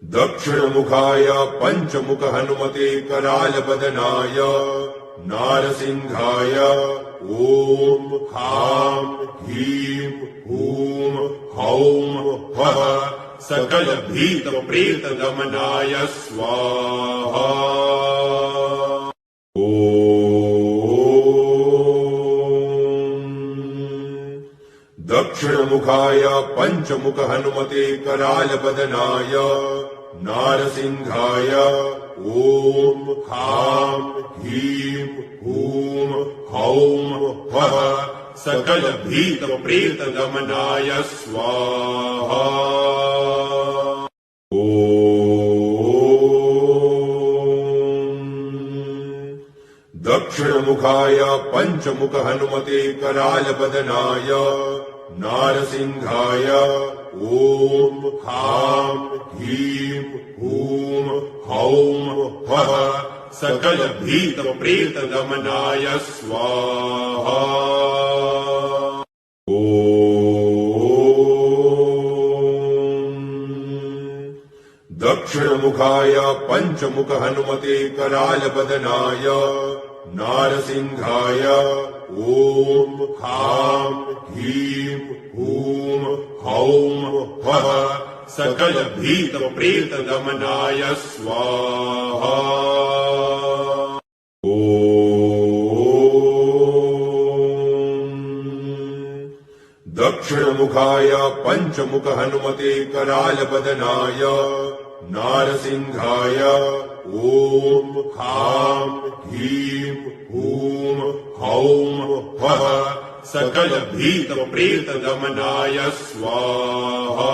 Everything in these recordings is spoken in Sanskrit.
दक्षिणमुखाय पंचमुख हनुमते करालबदनाय नारसिंहाय ओम हां ह्रीं हूं हौं फः सकल भीत प्रेत दमनाय स्वाहा। दक्षिणमुखाय पंचमुख हनुमते करालबदनाय नारसिंहाय ओम हां ह्रीं हूं हौं फः सकल भीत प्रेत दमनाय स्वाहा। दक्षिणमुखाय पंचमुख हनुमते करालबदनाय नारसिंहाय ओम हां ह्रीं हूं हौं फः सकल भीत प्रेत दमनाय स्वाहा। दक्षिणमुखाय पंचमुख हनुमते करालबदनाय नारसिंहाय ओम हां ह्रीं हूं हौं फः सकल भीत प्रेत दमनाय स्वाहा। दक्षिणमुखाय पंचमुख हनुमते करालबदनाय नारसिंहाय ओम हां ह्रीं हूं हौं फः सकल भीत प्रेत दमनाय स्वाहा।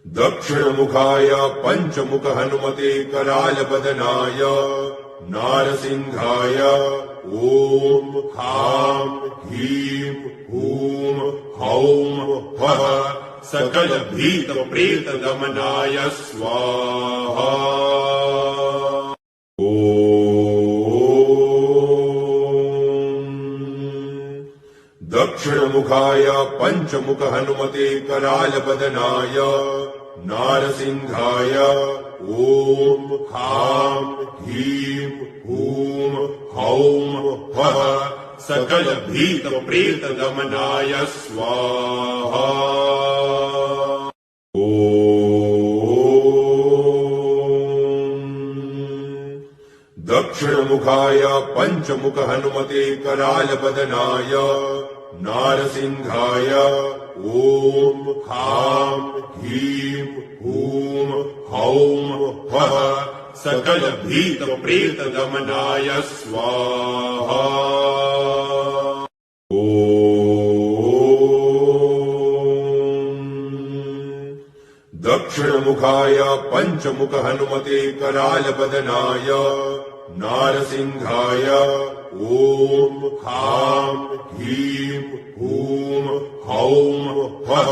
दक्षिणमुखाय पंचमुख हनुमते करालबदनाय नारसिंहाय ओम हां ह्रीं हूं हौं फः सकल भीत प्रेत दमनाय स्वाहा। दक्षिणमुखाय पंचमुख हनुमते करालबदनाय नारसिंहाय ओम हां ह्रीं हूं हौं फः सकल भीत प्रेत दमनाय स्वाहा। दक्षिणमुखाय पंचमुख हनुमते करालबदनाय नारसिंहाय ओम हां ह्रीं हूं हौं फः सकल भीत प्रेत दमनाय स्वाहा। दक्षिणमुखाय पंचमुख हनुमते करालबदनाय नारसिंहाय ओम हां ह्रीं हूं हौं फः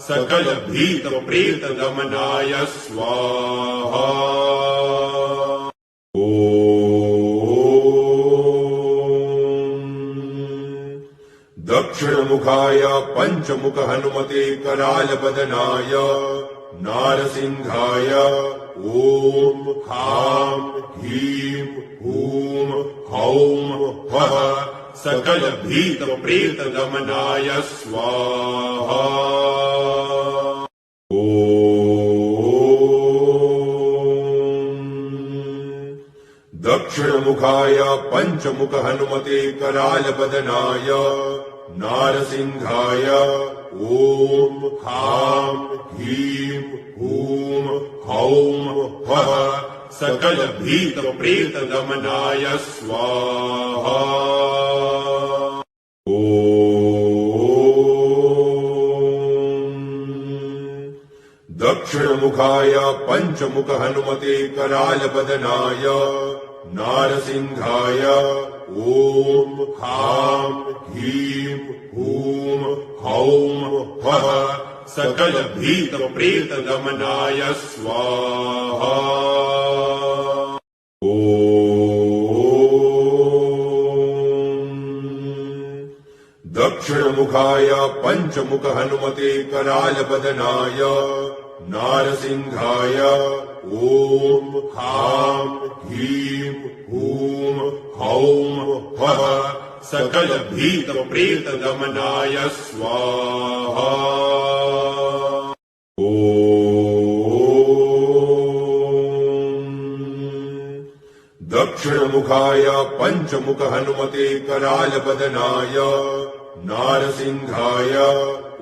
सकल भीत प्रेत दमनाय स्वाहा। दक्षिणमुखाय पंचमुख हनुमते करालबदनाय नारसिंहाय ओम हां ह्रीं हूं हौं फः सकल भीत प्रेत दमनाय स्वाहा। दक्षिणमुखाय पंचमुख हनुमते करालबदनाय नारसिंहाय ओम हां ह्रीं हूं हौं फः सकल भीत प्रेत दमनाय स्वाहा। दक्षिणमुखाय पंचमुख हनुमते करालबदनाय नारसिंहाय ओम हां ह्रीं हूं हौं फः सकल भीत प्रेत दमनाय स्वाहा। दक्षिणमुखाय पञ्चमुख हनुमते करालबदनाय नारसिंहाय ॐ ह्रां ह्रीं हूं हौं फः सकलभीतप्रेतदमनाय स्वाहा। ॐ दक्षिणमुखाय पञ्चमुख हनुमते करालबदनाय नारसिंहाय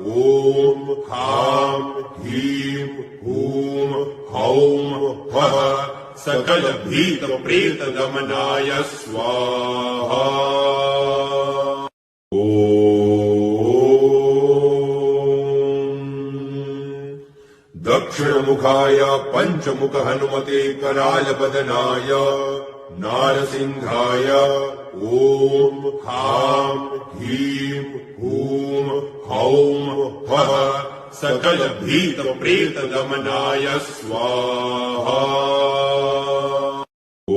ॐ ह्रां ह्रीं हूं हौं फः सकलभीतप्रेतदमनाय स्वाहा। ॐ दक्षिणमुखाय पञ्चमुख हनुमते करालबदनाय नारसिंहाय ॐ ह्रां ह्रीं हूं हौं फः सकलभीतप्रेतदमनाय स्वाहा। ॐ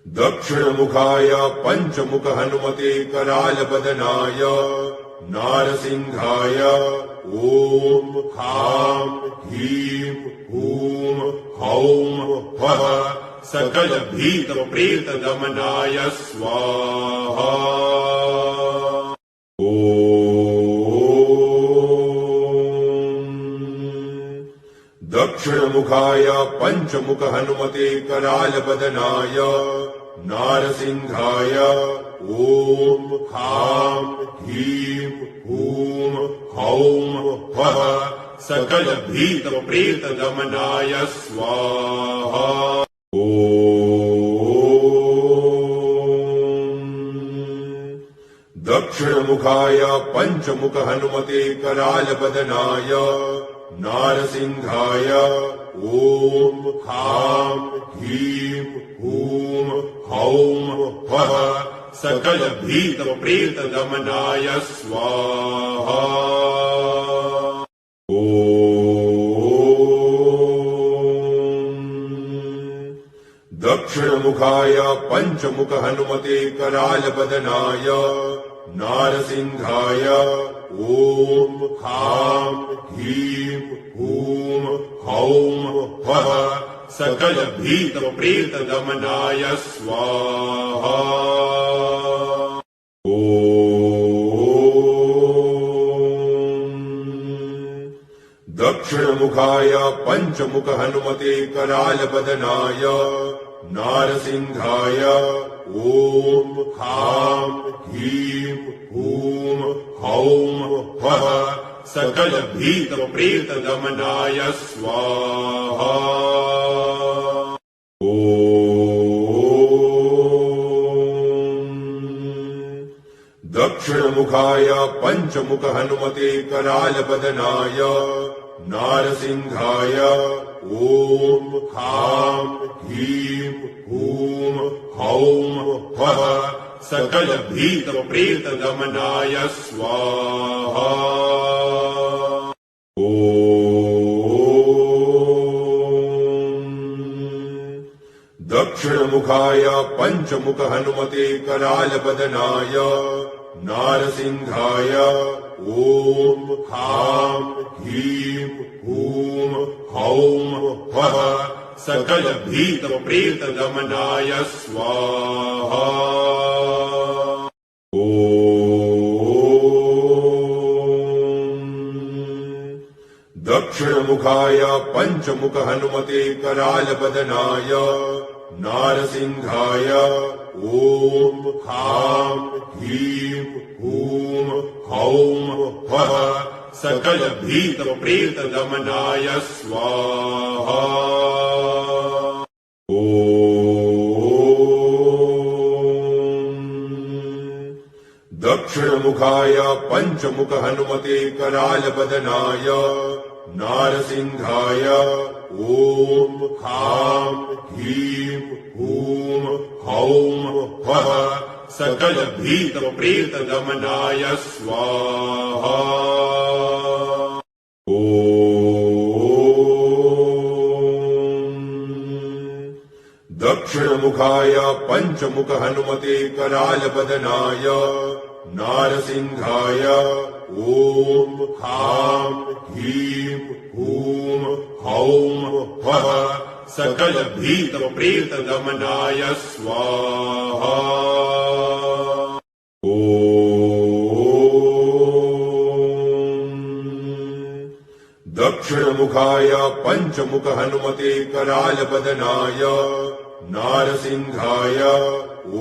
दक्षिणमुखाय पञ्चमुख हनुमते करालबदनाय नारसिंहाय ॐ ह्रां ह्रीं हूं हौं फः सकलभीतप्रेतदमनाय स्वाहा। ॐ दक्षिणमुखाय पञ्चमुख हनुमते करालबदनाय नारसिंहाय ॐ ह्रां ह्रीं हूं हौं फः सकलभीतप्रेतदमनाय स्वाहा। ॐ दक्षिणमुखाय पञ्चमुख हनुमते करालबदनाय नारसिंहाय ॐ ह्रां ह्रीं हूं हौं फः सकलभीतप्रेतदमनाय स्वाहा। ॐ दक्षिणमुखाय पञ्चमुख हनुमते करालबदनाय नारसिंहाय ॐ ह्रां ह्रीं हूं हौं फः सकलभीतप्रेतदमनाय स्वाहा। ॐ दक्षिणमुखाय पञ्चमुख हनुमते करालबदनाय नारसिंहाय ॐ ह्रां ह्रीं हूं हौं फः सकलभीतप्रेतदमनाय स्वाहा। ॐ दक्षिणमुखाय पञ्चमुख हनुमते करालबदनाय नारसिंहाय ॐ ह्रां ह्रीं हूं हौं फः सकलभीतप्रेतदमनाय स्वाहा। ॐ दक्षिणमुखाय पञ्चमुख हनुमते करालबदनाय नारसिंहाय ॐ ह्रां ह्रीं हूं हौं फः सकलभीतप्रेतदमनाय स्वाहा। ॐ दक्षिणमुखाय पञ्चमुख हनुमते करालबदनाय नारसिंहाय ॐ ह्रां ह्रीं हूं हौं फः सकलभीतप्रेतदमनाय स्वाहा। ॐ दक्षिणमुखाय पञ्चमुख हनुमते करालबदनाय नारसिंहाय ॐ ह्रां ह्रीं हूं हौं फः सकलभीतप्रेतदमनाय स्वाहा। ॐ दक्षिणमुखाय पञ्चमुख हनुमते करालबदनाय नारसिंहाय ॐ हां ह्रीं हूं हौं फः सकल भीत प्रेत दमनाय स्वाहा। दक्षिणमुखाय पञ्चमुख हनुमते करालबदनाय नारसिंहाय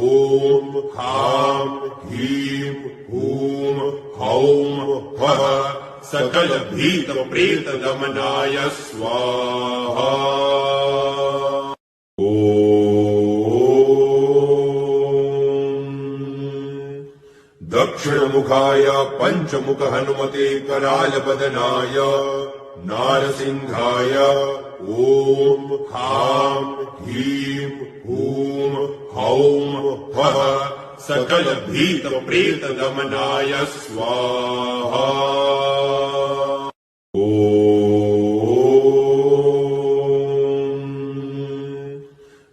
ॐ हां ह्रीं हूं हौं फः सकल भीत प्रेत दमनाय स्वाहा। दक्षिणमुखाय पञ्चमुख हनुमते करालबदनाय नारसिंहाय ॐ हां ह्रीं हूं हौं फः सकल भीत प्रेत दमनाय स्वाहा।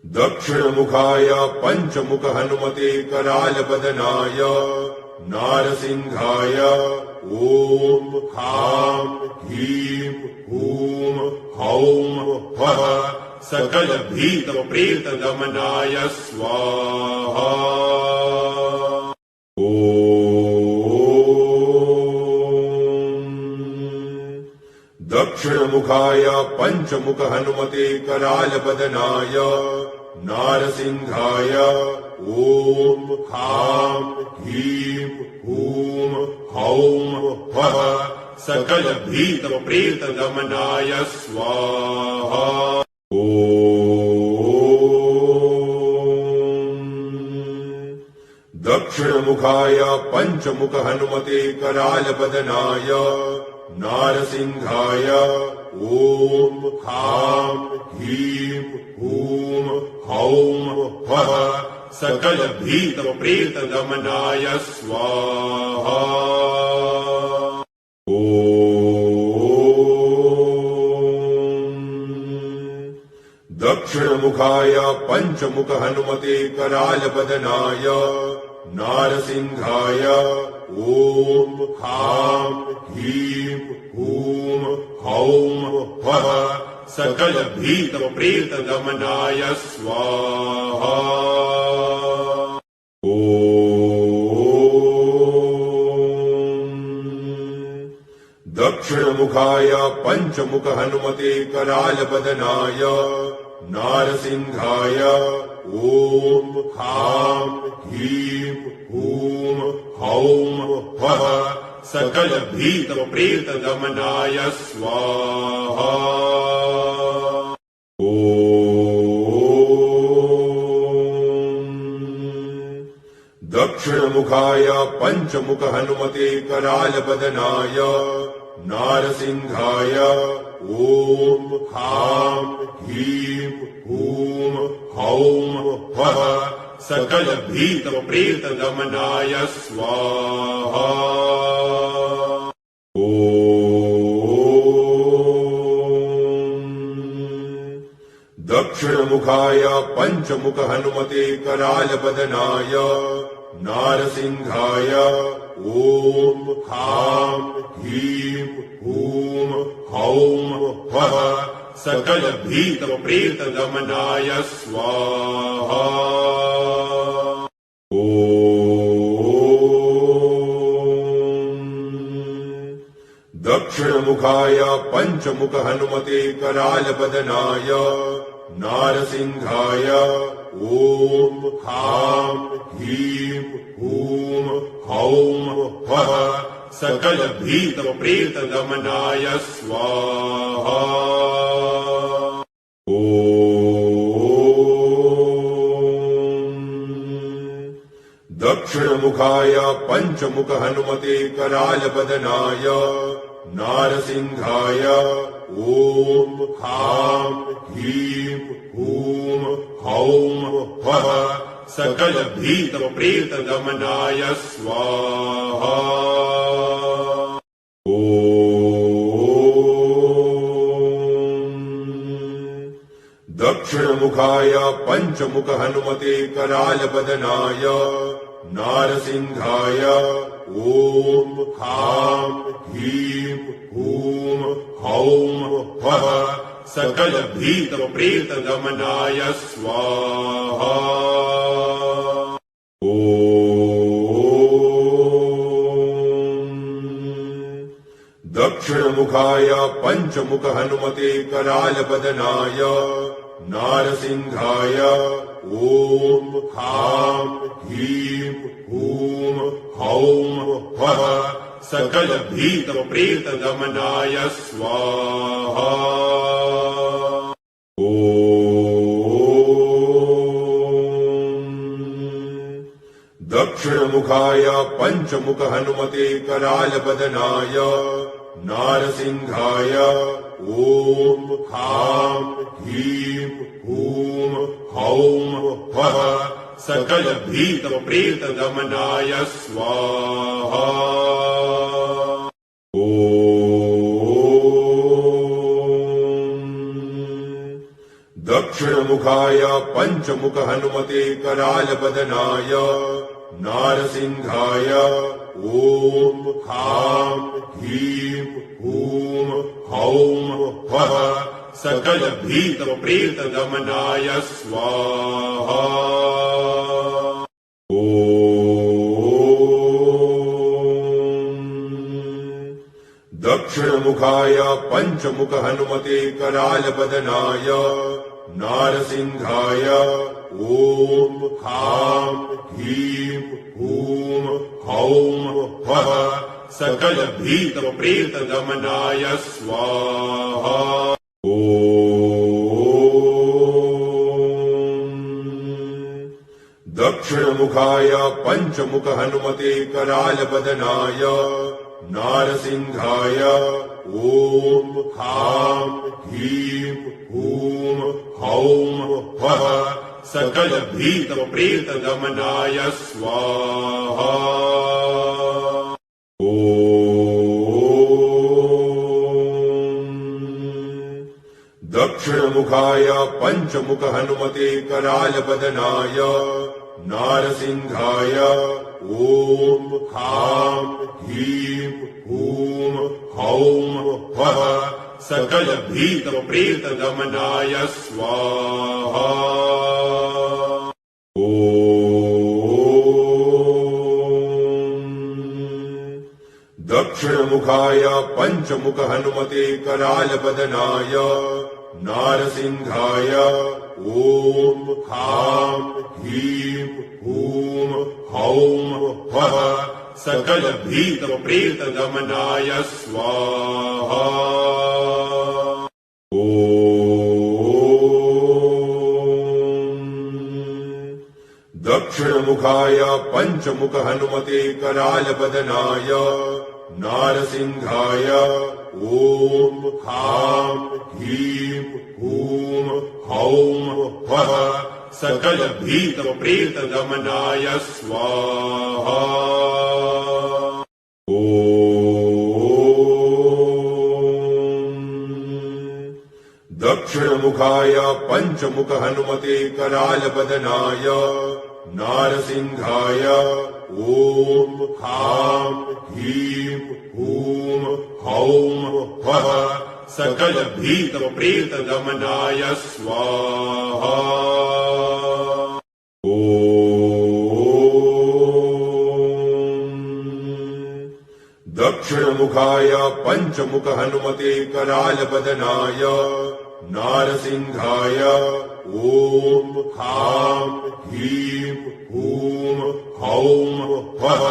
दक्षिणमुखाय पञ्चमुख हनुमते करालबदनाय नारसिंहाय ॐ हां ह्रीं हूं हौं फः सकल भीत प्रेत दमनाय स्वाहा। दक्षिणमुखाय पञ्चमुख हनुमते करालबदनाय नारसिंहाय ॐ हां ह्रीं हूं हौं फः सकल भीत प्रेत दमनाय स्वाहा। दक्षिणमुखाय पञ्चमुख हनुमते करालबदनाय नारसिंहाय ॐ हां ह्रीं हूं हौं फः सकल भीत प्रेत दमनाय स्वाहा। दक्षिणमुखाय पञ्चमुख हनुमते करालबदनाय नारसिंहाय ॐ हां ह्रीं हूं हौं फः सकल भीत प्रेत दमनाय स्वाहा। दक्षिणमुखाय पञ्चमुख हनुमते करालबदनाय नारसिंहाय ॐ हां ह्रीं हूं हौं फः सकल भीत प्रेत दमनाय स्वाहा। दक्षिणमुखाय पञ्चमुख हनुमते करालबदनाय नारसिंहाय ॐ हां ह्रीं हूं हौं फः सकल भीत प्रेत दमनाय स्वाहा। दक्षिणमुखाय पञ्चमुख हनुमते करालबदनाय नारसिंहाय ॐ हां ह्रीं हूं हौं फः सकल भीत प्रेत दमनाय स्वाहा। दक्षिणमुखाय पञ्चमुख हनुमते करालबदनाय नारसिंहाय ॐ हां ह्रीं हूं हौं फः सकल भीत प्रेत दमनाय स्वाहा। दक्षिणमुखाय पञ्चमुख हनुमते करालबदनाय नारसिंहाय ॐ हां ह्रीं हूं हौं फः सकल भीत प्रेत दमनाय स्वाहा। दक्षिणमुखाय पंचमुख हनुमते कराल बदनाय नारसिंहाय ओम हां ह्रीं हूं हौं फः सकल भीत प्रेत दमनाय स्वाहा। दक्षिणमुखाय पंचमुख हनुमते कराल बदनाय नारसिंहाय ओम हां ह्रीं हूं हौं फः सकल भीत प्रेत दमनाय स्वाहा। दक्षिणमुखाय पंचमुख हनुमते कराल बदनाय नारसिंहाय ओम हां ह्रीं हूं हौं फः सकल भीत प्रेत दमनाय स्वाहा। दक्षिणमुखाय पंचमुख हनुमते कराल बदनाय नारसिंहाय ओम हां ह्रीं हूं हौं फः सकल भीत प्रेत दमनाय स्वाहा। दक्षिणमुखाय पंचमुख हनुमते कराल बदनाय नारसिंहाय ओम हां ह्रीं हूं हौं फः सकल भीत प्रेत दमनाय स्वाहा। दक्षिणमुखाय पंचमुख हनुमते कराल बदनाय नारसिंहाय ओम हां ह्रीं हूं हौं फः सकल भीत प्रेत दमनाय स्वाहा। दक्षिणमुखाय पंचमुख हनुमते कराल बदनाय नारसिंहाय ओम हां ह्रीं हूं हौं फः सकल भीत प्रेत दमनाय स्वाहा। दक्षिणमुखाय पंचमुख हनुमते कराल बदनाय नारसिंहाय ओम हां ह्रीं हूं हौं फः सकल भीत प्रेत दमनाय स्वाहा। दक्षिणमुखाय पंचमुख हनुमते कराल बदनाय नारसिंहाय ओम हां ह्रीं हूं हौं फः सकल भीत प्रेत दमनाय स्वाहा। दक्षिणमुखाय पंचमुख हनुमते कराल बदनाय नारसिंहाय ओम हां ह्रीं हूं हौं फः सकल भीत प्रेत दमनाय स्वाहा। दक्षिणमुखाय पंचमुख हनुमते कराल बदनाय नारसिंहाय ओम हां ह्रीं हूं हौं फः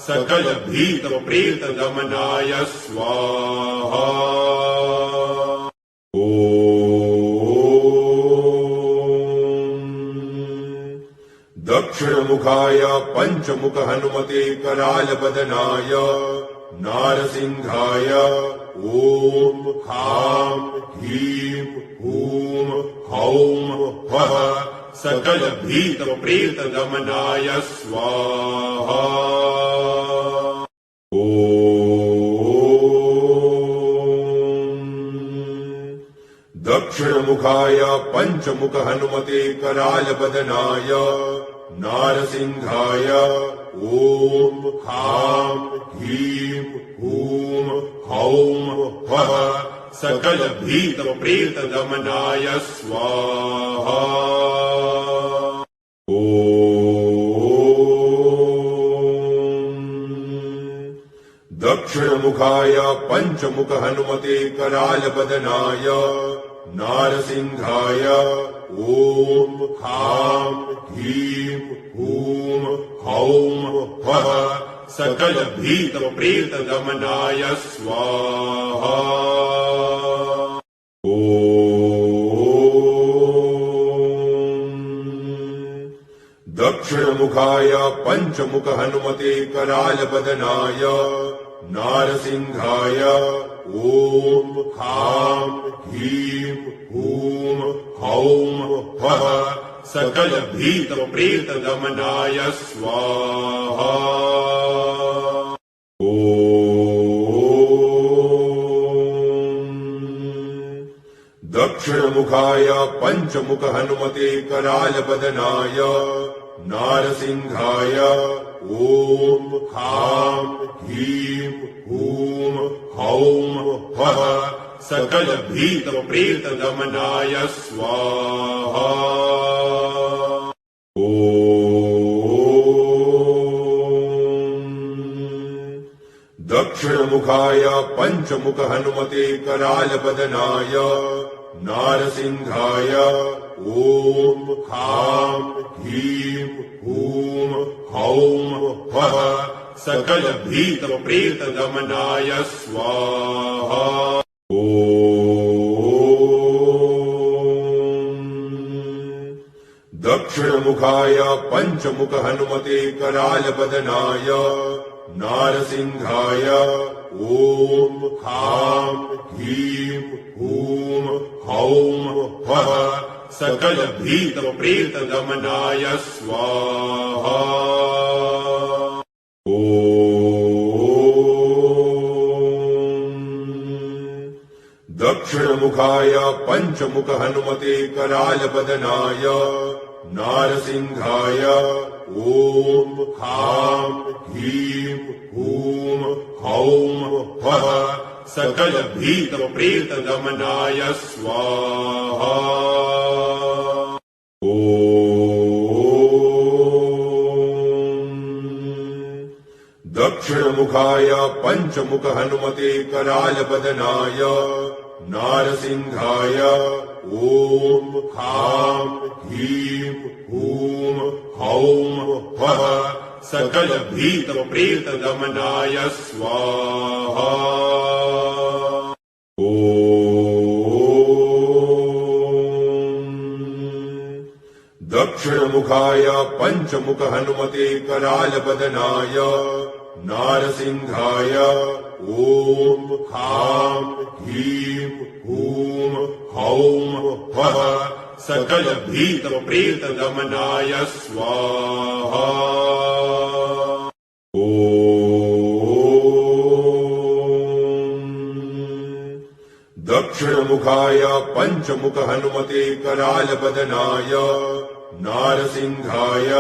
सकल भीत प्रेत दमनाय स्वाहा। दक्षिणमुखाय पंचमुख हनुमते कराल बदनाय नारसिंहाय ओम हां ह्रीं हूं हौं फः सकल भीत प्रेत दमनाय स्वाहा। दक्षिणमुखाय पञ्चमुख हनुमते करालबदनाय नारसिंहाय ॐ ह्रां ह्रीं हूं हौं फः सकल भीत प्रेत दमनाय स्वाहा। दक्षिणमुखाय पञ्चमुख हनुमते करालबदनाय नारसिंहाय ॐ ह्रां ह्रीं हूं हौं फः सकल भीत प्रेत दमनाय स्वाहा। दक्षिणमुखाय पञ्चमुख हनुमते करालबदनाय नारसिंहाय ॐ ह्रां ह्रीं हूं हौं फः सकल भीत प्रेत दमनाय स्वाहा। दक्षिणमुखाय पञ्चमुख हनुमते करालबदनाय नारसिंहाय ॐ ह्रां ह्रीं हूं हौं फः सकल भीत प्रेत दमनाय स्वाहा। दक्षिणमुखाय पञ्चमुख हनुमते करालबदनाय नारसिंहाय ॐ ह्रां ह्रीं हूं हौं फः सकल भीत प्रेत दमनाय स्वाहा। दक्षिणमुखाय पञ्चमुख हनुमते करालबदनाय नारसिंहाय ॐ ह्रां ह्रीं हूं हौं फः सकल भीत प्रेत दमनाय स्वाहा। दक्षिणमुखाय पञ्चमुख हनुमते करालबदनाय नारसिंहाय ॐ ह्रां ह्रीं हूं हौं फः सकल भीत प्रेत दमनाय स्वाहा। दक्षिणमुखाय पञ्चमुख हनुमते करालबदनाय नारसिंहाय ॐ ह्रां ह्रीं हूं हौं फः सकल भीत प्रेत दमनाय स्वाहा। दक्षिणमुखाय पञ्चमुख हनुमते करालबदनाय नारसिंहाय ॐ ह्रां ह्रीं हूं हौं फः सकल भीत प्रेत दमनाय स्वाहा। दक्षिणमुखाय पञ्चमुख हनुमते करालबदनाय नारसिंहाय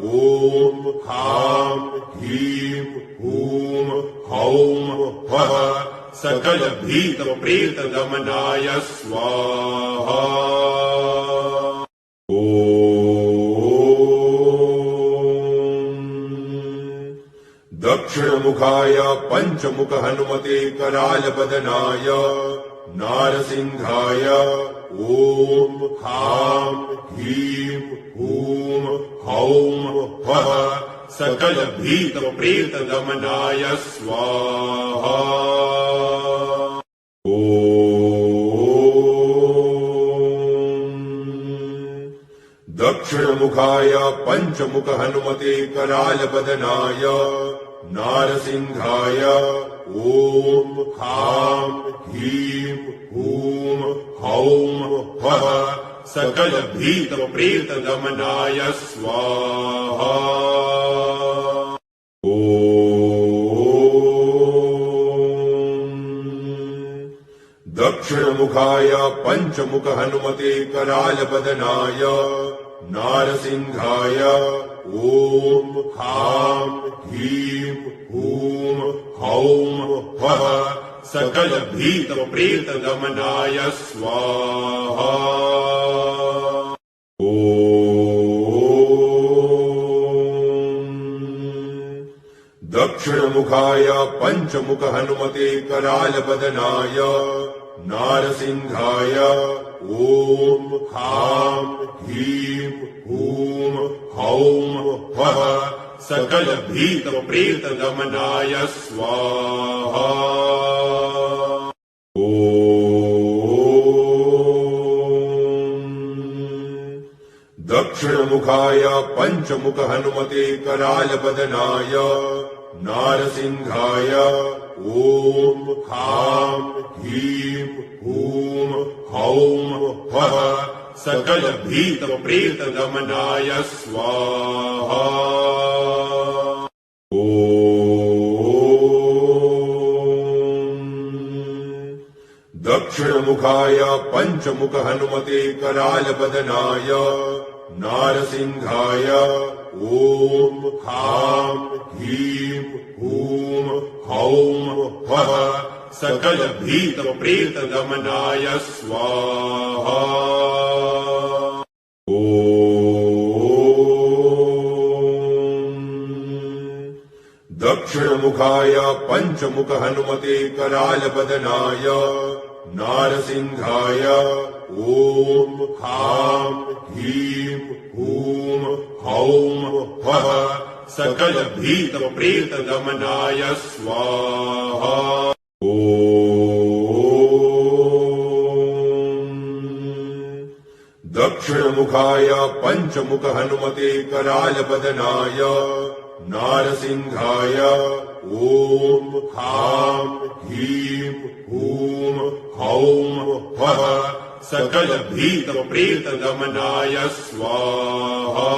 ॐ ह्रां ह्रीं हूं हौं फः सकल भीत प्रेत दमनाय स्वाहा। दक्षिणमुखाय पञ्चमुख हनुमते करालबदनाय नारसिंहाय ॐ ह्रां ह्रीं हूं हौं फः सकल भीत प्रेत दमनाय स्वाहा। दक्षिणमुखाय पञ्चमुख हनुमते करालबदनाय नारसिंहाय ॐ ह्रां ह्रीं हूं हौं फः सकल भीत प्रेत दमनाय स्वाहा। दक्षिणमुखाय पञ्चमुख हनुमते करालपदनाय नारसिंहाय ॐ ह्रां ह्रीं हूं हौं फः सकलभीतप्रेतदमनाय स्वाहा। दक्षिणमुखाय पञ्चमुख हनुमते करालपदनाय नारसिंहाय ॐ ह्रां ह्रीं हूं हौं फः सकलभीतप्रेतदमनाय स्वाहा। दक्षिणमुखाय पञ्चमुख हनुमते करालपदनाय नारसिंहाय ॐ ह्रां ह्रीं हूं हौं फः सकलभीतप्रेतदमनाय स्वाहा। दक्षिणमुखाय पञ्चमुख हनुमते करालपदनाय नारसिंहाय ॐ ह्रां ह्रीं हूं हौं फः सकलभीतप्रेतदमनाय स्वाहा। दक्षिणमुखाय पञ्चमुख हनुमते करालपदनाय नारसिंहाय ॐ ह्रां ह्रीं हूं हौं फः सकलभीतप्रेतदमनाय स्वाहा। दक्षिणमुखाय पञ्चमुख हनुमते करालपदनाय नारसिंहाय ॐ ह्रां ह्रीं हूं हौं फः सकलभीतप्रेतदमनाय स्वाहा।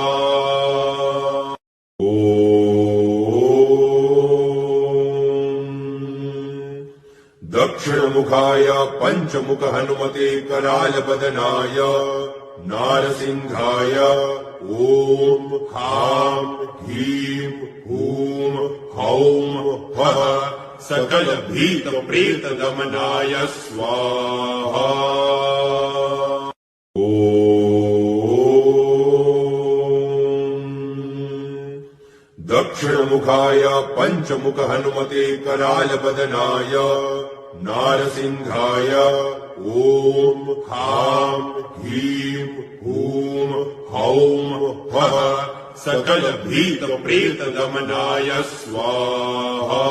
दक्षिणमुखाय पञ्चमुख हनुमते करालपदनाय नारसिंहाय ॐ ह्रां ह्रीं हूं हौं फः सकलभीतप्रेतदमनाय स्वाहा। दक्षिणमुखाय पञ्चमुख हनुमते करालपदनाय नारसिंहाय ॐ ह्रां ह्रीं हूं हौं फः सकलभीतप्रेतदमनाय स्वाहा।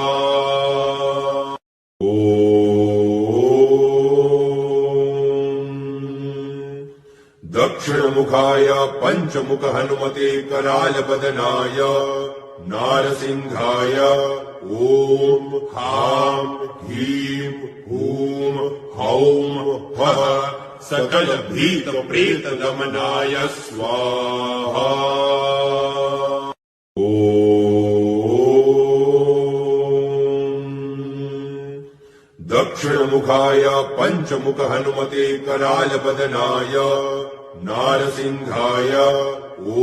दक्षिणमुखाय पञ्चमुख हनुमते करालपदनाय नारसिंहाय ॐ ह्रां ह्रीं हूं हौं फः सकलभीतप्रेतदमनाय स्वाहा। दक्षिणमुखाय पञ्चमुख हनुमते करालपदनाय नारसिंहाय ॐ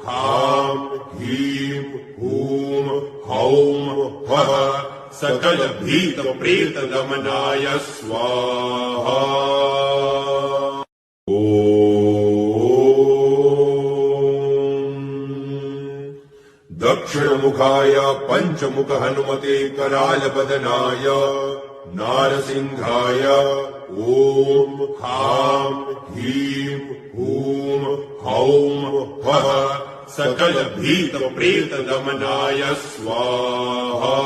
ह्रां ह्रीं हूं हौं फः सकलभीतप्रेतदमनाय स्वाहा। दक्षिणमुखाय पञ्चमुख हनुमते करालपदनाय नारसिंहाय ॐ ह्रां ह्रीं हूं हौं फः सकलभीतप्रेतदमनाय स्वाहा।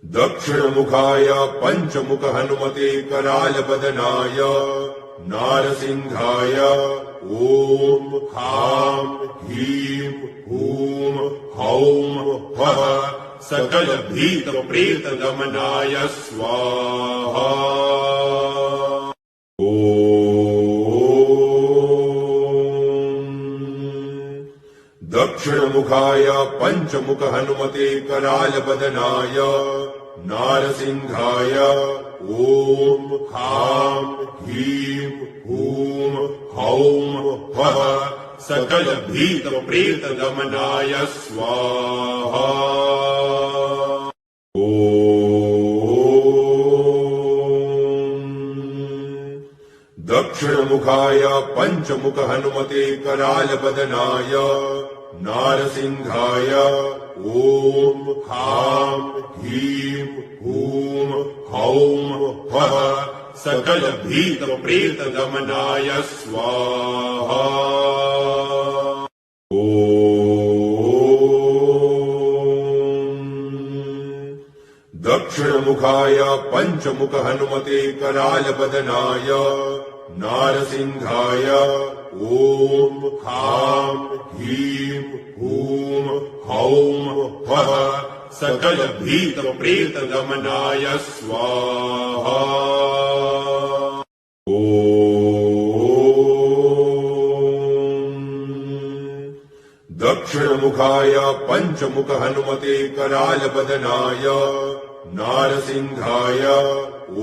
दक्षिणमुखाय पञ्चमुख हनुमते करालपदनाय नारसिंहाय ॐ ह्रां ह्रीं हूं हौं फः सकलभीतप्रेतदमनाय स्वाहा। दक्षिणमुखाय पञ्चमुख हनुमते करालबदनाय नारसिंहाय ॐ ह्रां ह्रीं हूं हौं फः सकल भीत प्रेत दमनाय स्वाहा। दक्षिणमुखाय पञ्चमुख हनुमते करालबदनाय नारसिंहाय ॐ ह्रां ह्रीं हूं हौं फः सकल भीत प्रेत दमनाय स्वाहा। दक्षिणमुखाय पञ्चमुख हनुमते करालबदनाय नारसिंहाय ॐ ह्रां ह्रीं हूं हौं फः सकल भीत प्रेत दमनाय स्वाहा। दक्षिणमुखाय पञ्चमुख हनुमते करालबदनाय नारसिंहाय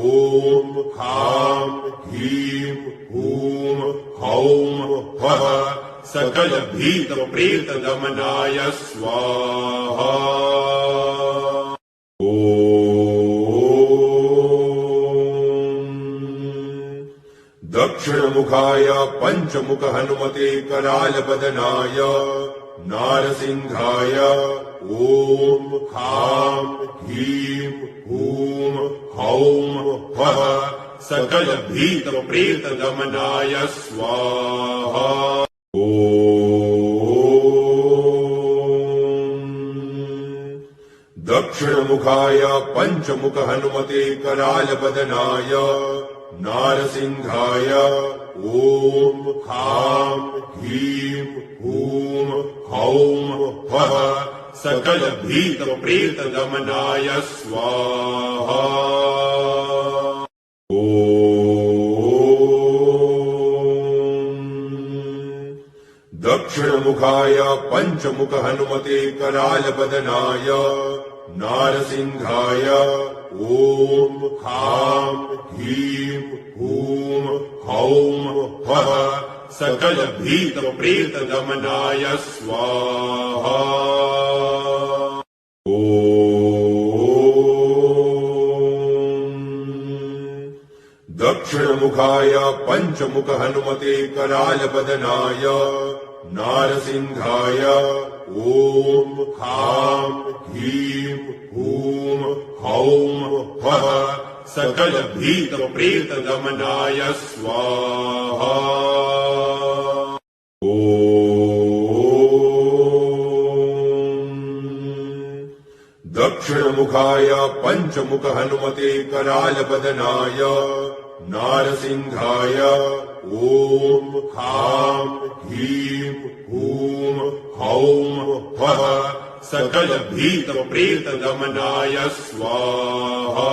ॐ ह्रां ह्रीं हूं हौं फः सकल भीत प्रेत दमनाय स्वाहा। दक्षिणमुखाय पञ्चमुख हनुमते करालबदनाय नारसिंहाय ॐ ह्रां ह्रीं हूं हौं फः सकल भीत प्रेत दमनाय स्वाहा। दक्षिणमुखाय पञ्चमुख हनुमते करालबदनाय नारसिंहाय ॐ ह्रां ह्रीं हूं हौं फः सकल भीत प्रेत दमनाय स्वाहा। दक्षिणमुखाय पञ्चमुख हनुमते करालबदनाय नारसिंहाय ॐ ह्रां ह्रीं हूं हौं फः सकल भीत प्रेत दमनाय स्वाहा। दक्षिणमुखाय पञ्चमुख हनुमते करालबदनाय नारसिंहाय ॐ ह्रां ह्रीं हूं हौं फः सकल भीत प्रेत दमनाय स्वाहा। दक्षिणमुखाय पञ्चमुख हनुमते करालबदनाय नारसिंहाय ॐ ह्रां ह्रीं हूं हौं फः सकल भीत प्रेत दमनाय स्वाहा।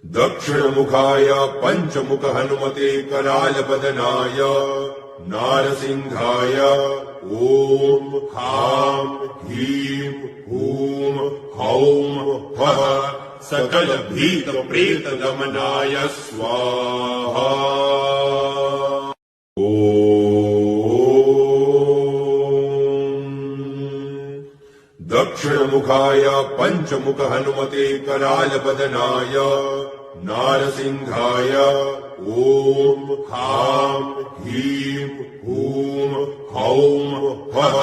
दक्षिणमुखाय पञ्चमुख हनुमते करालबदनाय नारसिंहाय ॐ ह्रां ह्रीं हूं हौं फः सकल भीत प्रेत दमनाय स्वाहा। दक्षिणमुखाय पञ्चमुख हनुमते करालबदनाय नारसिंहाय ॐ ह्रां ह्रीं हूं हौं फः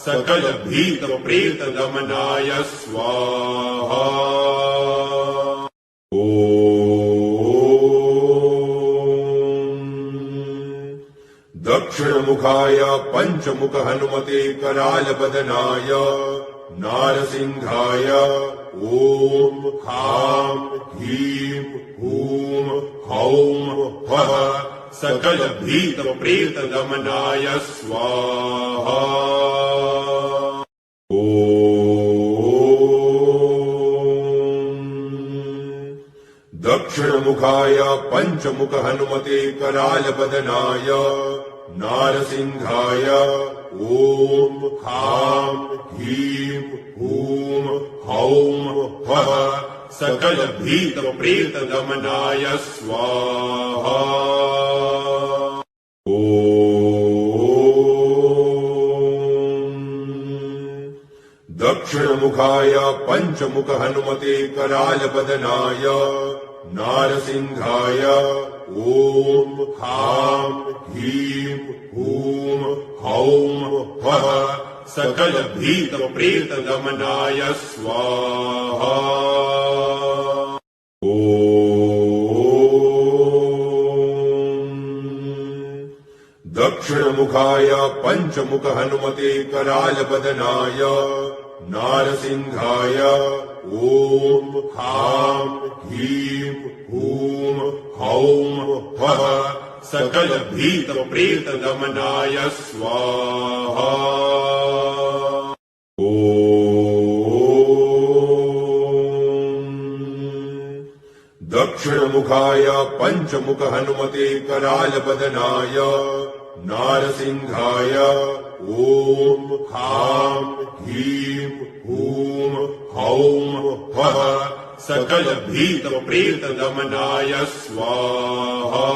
सकल भीत प्रेत दमनाय स्वाहा। दक्षिणमुखाय पञ्चमुख हनुमते करालबदनाय नारसिंहाय ॐ ह्रां ह्रीं हूं हौं फः सकल भीत प्रेत दमनाय स्वाहा। दक्षिणमुखाय दक्षिणमुखाय पञ्चमुख हनुमते करालबदनाय नारसिंहाय ॐ ह्रां ह्रीं हूं हौं फः सकल भीत प्रेत दमनाय स्वाहा। दक्षिणमुखाय पञ्चमुख हनुमते करालबदनाय नारसिंहाय ॐ ह्रां ह्रीं हूं हौं फः सकल भीत प्रेत दमनाय स्वाहा। दक्षिणमुखाय पञ्चमुख हनुमते करालबदनाय नारसिंहाय ॐ ह्रां ह्रीं हूं हौं फः सकल भीत प्रेत दमनाय स्वाहा। दक्षिणमुखाय पञ्चमुख हनुमते करालबदनाय नारसिंहाय ॐ ह्रां ह्रीं हूं हौं फः सकल भीत प्रेत दमनाय स्वाहा।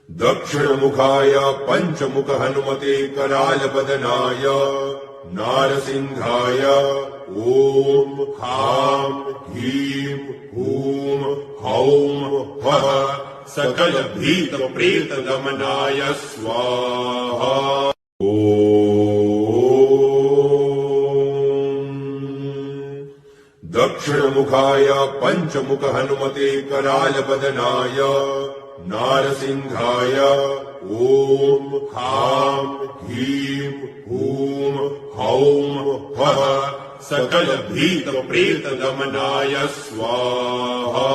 दक्षिणमुखाय पञ्चमुख हनुमते करालबदनाय नारसिंहाय ॐ ह्रां ह्रीं हूं हौं फः सकल भीत प्रेत दमनाय स्वाहा। दक्षिणमुखाय पञ्चमुख हनुमते करालबदनाय नारसिंहाय ॐ ह्रां ह्रीं हूं हौं फः सकल भीत प्रेत दमनाय स्वाहा।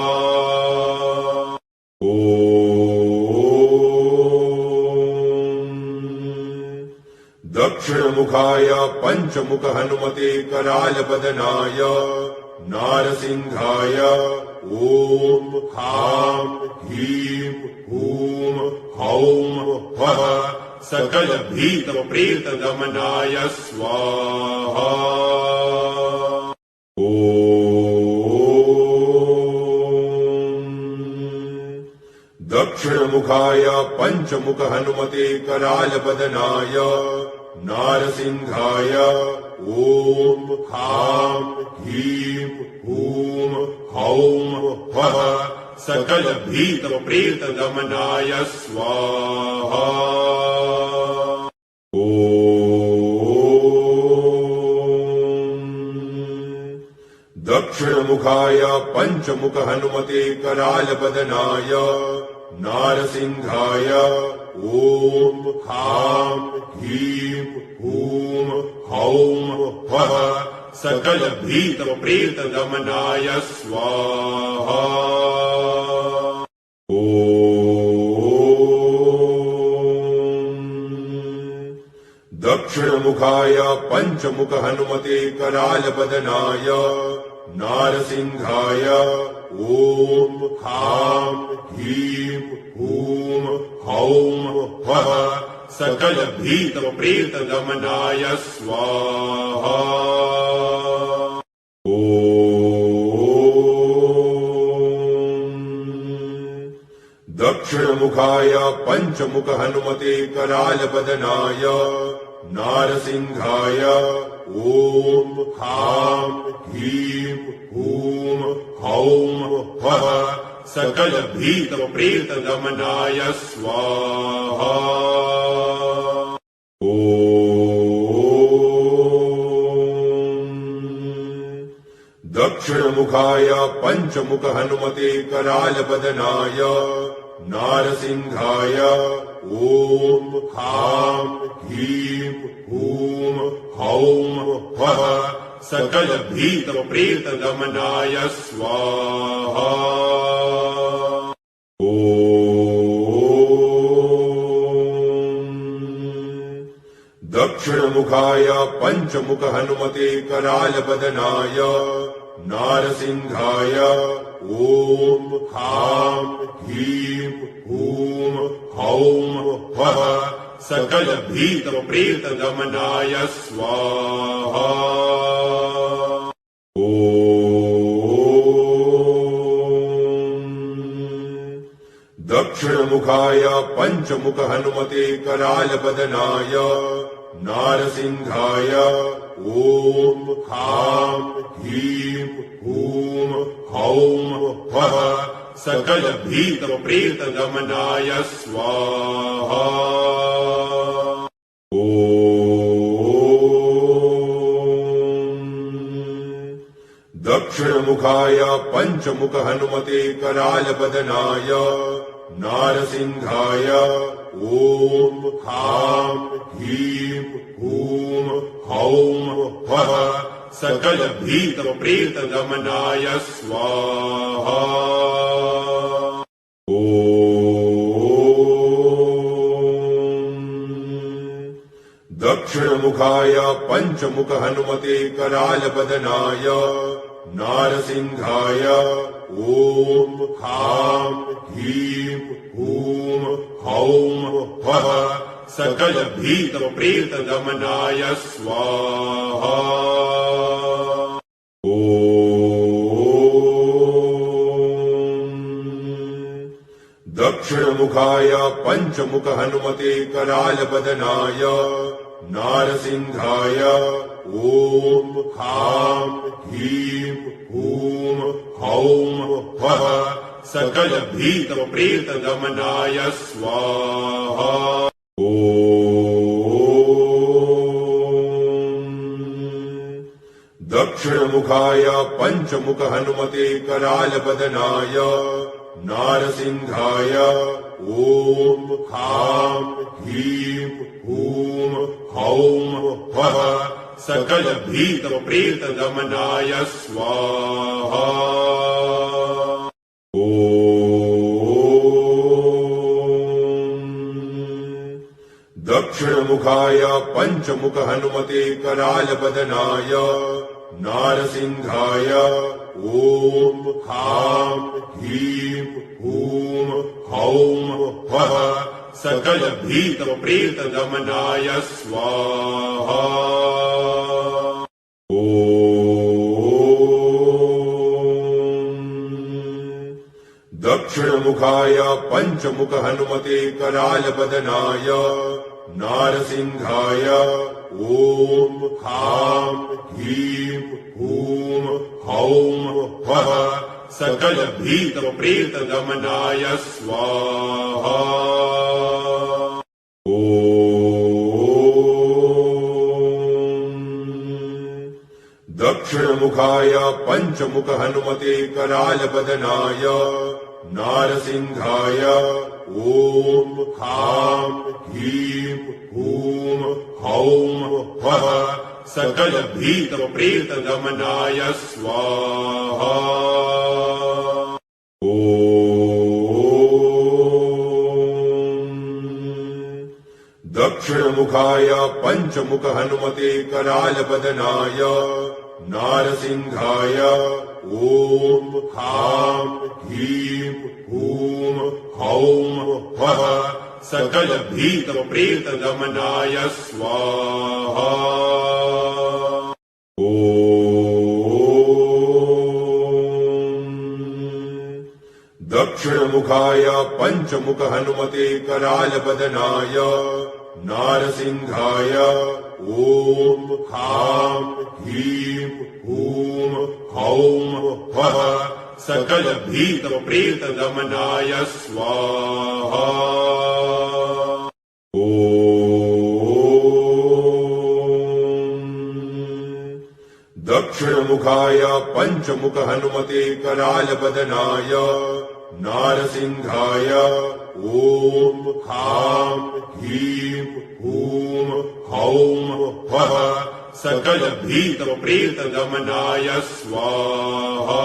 दक्षिणमुखाय पञ्चमुख हनुमते करालबदनाय नारसिंहाय ॐ ह्रां ह्रीं हूं हौं फः सकल भीत प्रेत दमनाय स्वाहा। दक्षिणमुखाय पञ्चमुख हनुमते करालबदनाय नारसिंहाय ॐ ह्रां ह्रीं हूं हौं फः सकल भीत प्रेत दमनाय स्वाहा। दक्षिणमुखाय पञ्चमुख हनुमते करालबदनाय नारसिंहाय ॐ ह्रां ह्रीं हूं हौं फः सकल भीत प्रेत दमनाय स्वाहा। दक्षिणमुखाय पञ्चमुख हनुमते करालबदनाय नारसिंहाय ॐ ह्रां ह्रीं हूं हौं फः सकल भीत प्रेत दमनाय स्वाहा। दक्षिणमुखाय पञ्चमुख हनुमते करालबदनाय नारसिंहाय ॐ ह्रां ह्रीं हूं हौं फः सकल भीत प्रेत दमनाय स्वाहा। दक्षिणमुखाय पञ्चमुख हनुमते करालबदनाय नारसिंहाय ॐ ह्रां ह्रीं हूं हौं फः सकल भीत प्रेत दमनाय स्वाहा। दक्षिणमुखाय पञ्चमुख हनुमते करालबदनाय नारसिंहाय ॐ ह्रां ह्रीं हूं हौं फः सकलभीतप्रेतदमनाय स्वाहा। दक्षिणमुखाय पञ्चमुख हनुमते करालबदनाय नारसिंहाय ॐ ह्रां ह्रीं हूं हौं फः सकलभीतप्रेतदमनाय स्वाहा। दक्षिणमुखाय पञ्चमुख हनुमते करालबदनाय नारसिंहाय ॐ ह्रां ह्रीं हूं हौं फः सकलभीतप्रेतदमनाय स्वाहा। दक्षिणमुखाय पञ्चमुख हनुमते करालबदनाय नारसिंहाय ॐ ह्रां ह्रीं हूं हौं फः सकलभीतप्रेतदमनाय स्वाहा। दक्षिणमुखाय पञ्चमुख हनुमते करालबदनाय नारसिंहाय ॐ ह्रां ह्रीं हूं हौं फः सकलभीतप्रेतदमनाय स्वाहा। दक्षिणमुखाय पञ्चमुख हनुमते करालबदनाय नारसिंहाय ॐ ह्रां ह्रीं हूं हौं फः सकलभीतप्रेतदमनाय स्वाहा। दक्षिणमुखाय पञ्चमुख हनुमते करालबदनाय नारसिंहाय ॐ ह्रां ह्रीं हूं हौं फः सकलभीतप्रेतदमनाय स्वाहा। दक्षिणमुखाय पञ्चमुख हनुमते करालबदनाय नारसिंहाय ॐ ह्रां ह्रीं हूं हौं फः सकलभीतप्रेतदमनाय स्वाहा। दक्षिणमुखाय पञ्चमुख हनुमते करालबदनाय नारसिंहाय ॐ ह्रां ह्रीं हूं हौं फः सकलभीतप्रेतदमनाय स्वाहा। दक्षिणमुखाय पञ्चमुख हनुमते करालबदनाय नारसिंहाय ॐ ह्रां ह्रीं हूं हौं फः सकलभीतप्रेतदमनाय स्वाहा। दक्षिणमुखाय पञ्चमुख हनुमते करालबदनाय नारसिंहाय ॐ ह्रां ह्रीं हूं हौं फः सकलभीतप्रेतदमनाय स्वाहा। दक्षिणमुखाय पञ्चमुख हनुमते करालबदनाय नारसिंहाय ॐ ह्रां ह्रीं हूं हौं फः सकलभीतप्रेतदमनाय स्वाहा।